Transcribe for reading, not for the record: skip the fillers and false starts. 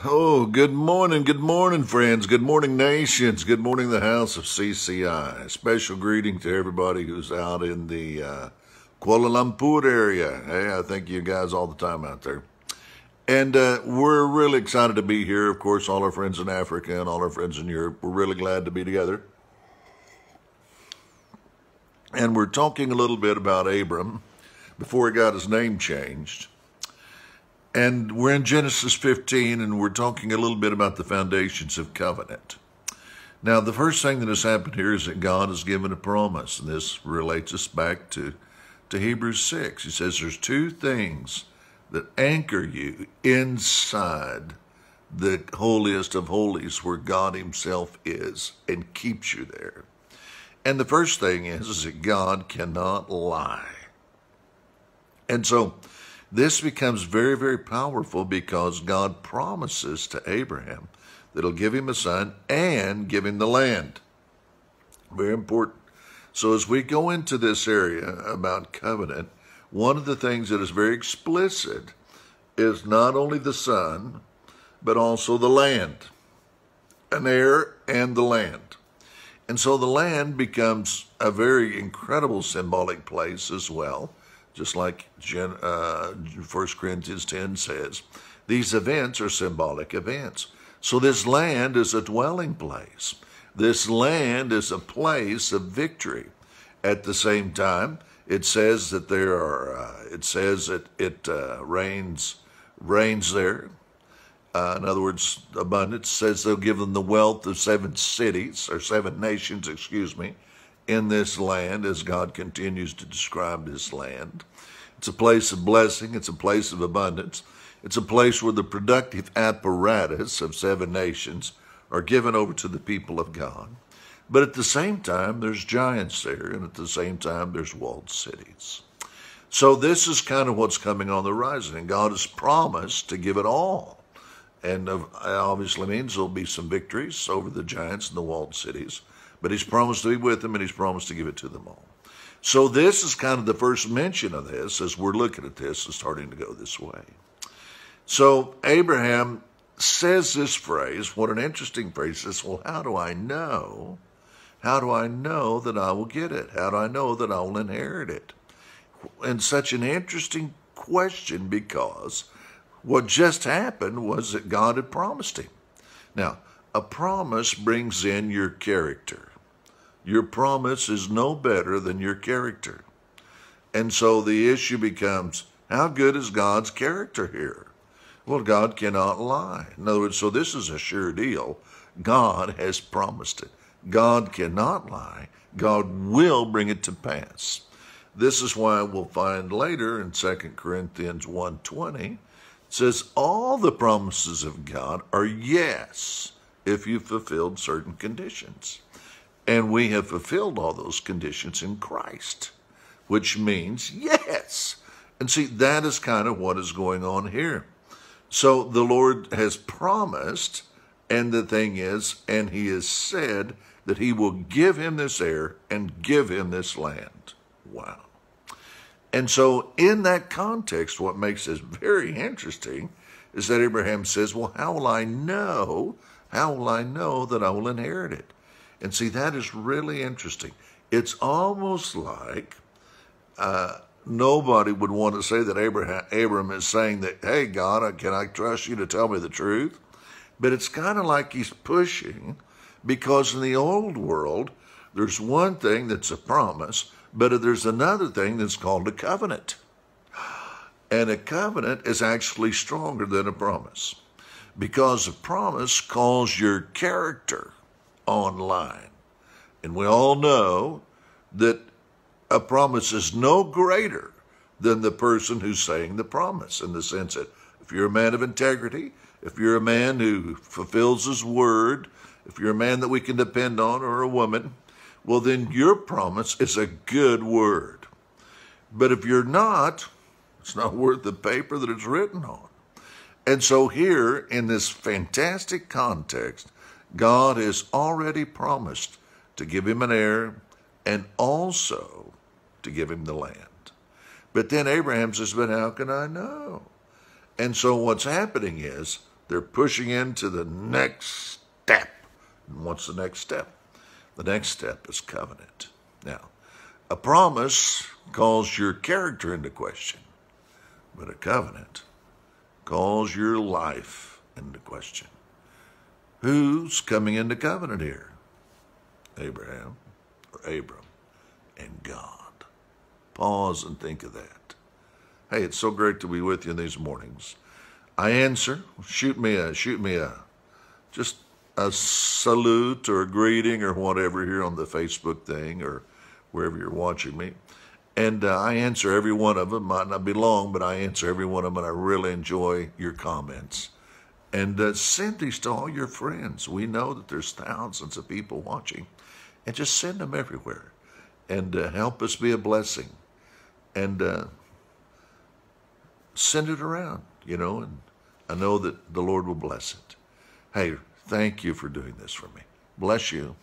Oh, good morning, friends. Good morning, nations. Good morning, the house of CCI. Special greeting to everybody who's out in the Kuala Lumpur area. Hey, I thank you guys all the time out there. And we're really excited to be here. Of course, all our friends in Africa and all our friends in Europe, we're really glad to be together. And we're talking a little bit about Abram before he got his name changed. And we're in Genesis 15, and we're talking a little bit about the foundations of covenant. Now, the first thing that has happened here is that God has given a promise, and this relates us back to Hebrews 6. He says there's two things that anchor you inside the holiest of holies where God himself is and keeps you there. And the first thing is that God cannot lie. And so this becomes very, very powerful because God promises to Abraham that he'll give him a son and give him the land. Very important. So as we go into this area about covenant, one of the things that is very explicit is not only the son, but also the land. An heir and the land. And so the land becomes a very incredible symbolic place as well. Just like 1 Corinthians 10 says, these events are symbolic events. So this land is a dwelling place. This land is a place of victory. At the same time, it says that it rains there. In other words, abundance says they'll give them the wealth of seven nations, in this land as God continues to describe this land. It's a place of blessing. It's a place of abundance. It's a place where the productive apparatus of seven nations are given over to the people of God. But at the same time, there's giants there, and at the same time, there's walled cities. So this is kind of what's coming on the horizon, and God has promised to give it all. And obviously means there'll be some victories over the giants and the walled cities. But he's promised to be with them, and he's promised to give it to them all. So this is kind of the first mention of this as we're looking at this and starting to go this way. So Abraham says this phrase, what an interesting phrase. He says, well, how do I know? How do I know that I will get it? How do I know that I will inherit it? And such an interesting question because what just happened was that God had promised him. Now, a promise brings in your character. Your promise is no better than your character. And so the issue becomes, how good is God's character here? Well, God cannot lie. In other words, so this is a sure deal. God has promised it. God cannot lie. God will bring it to pass. This is why we'll find later in 2 Corinthians 1:20, it says, all the promises of God are yes, if you fulfilled certain conditions. And we have fulfilled all those conditions in Christ, which means yes. And see, that is kind of what is going on here. So the Lord has promised, and the thing is, and he has said that he will give him this heir and give him this land. Wow. And so in that context, what makes this very interesting is that Abraham says, well, how will I know? How will I know that I will inherit it? And see, that is really interesting. It's almost like nobody would want to say that Abram is saying that, hey, God, can I trust you to tell me the truth? But it's kind of like he's pushing, because in the old world, there's one thing that's a promise, but there's another thing that's called a covenant. And a covenant is actually stronger than a promise, because a promise calls your character online. And we all know that a promise is no greater than the person who's saying the promise, in the sense that if you're a man of integrity, if you're a man who fulfills his word, if you're a man that we can depend on, or a woman, well, then your promise is a good word. But if you're not, it's not worth the paper that it's written on. And so here, in this fantastic context, God has already promised to give him an heir and also to give him the land. But then Abraham says, but how can I know? And so what's happening is They're pushing into the next step. And what's the next step? The next step is covenant. Now, a promise calls your character into question, but a covenant calls your life into question. Who's coming into covenant here? Abraham or Abram and God. Pause and think of that. Hey, it's so great to be with you in these mornings. I answer. Shoot me just a salute or a greeting or whatever here on the Facebook thing or wherever you're watching me. And I answer every one of them. Might not be long, but I answer every one of them, and I really enjoy your comments. And send these to all your friends. We know that there's thousands of people watching. And just send them everywhere. And help us be a blessing. And send it around, and I know that the Lord will bless it. Hey, thank you for doing this for me. Bless you.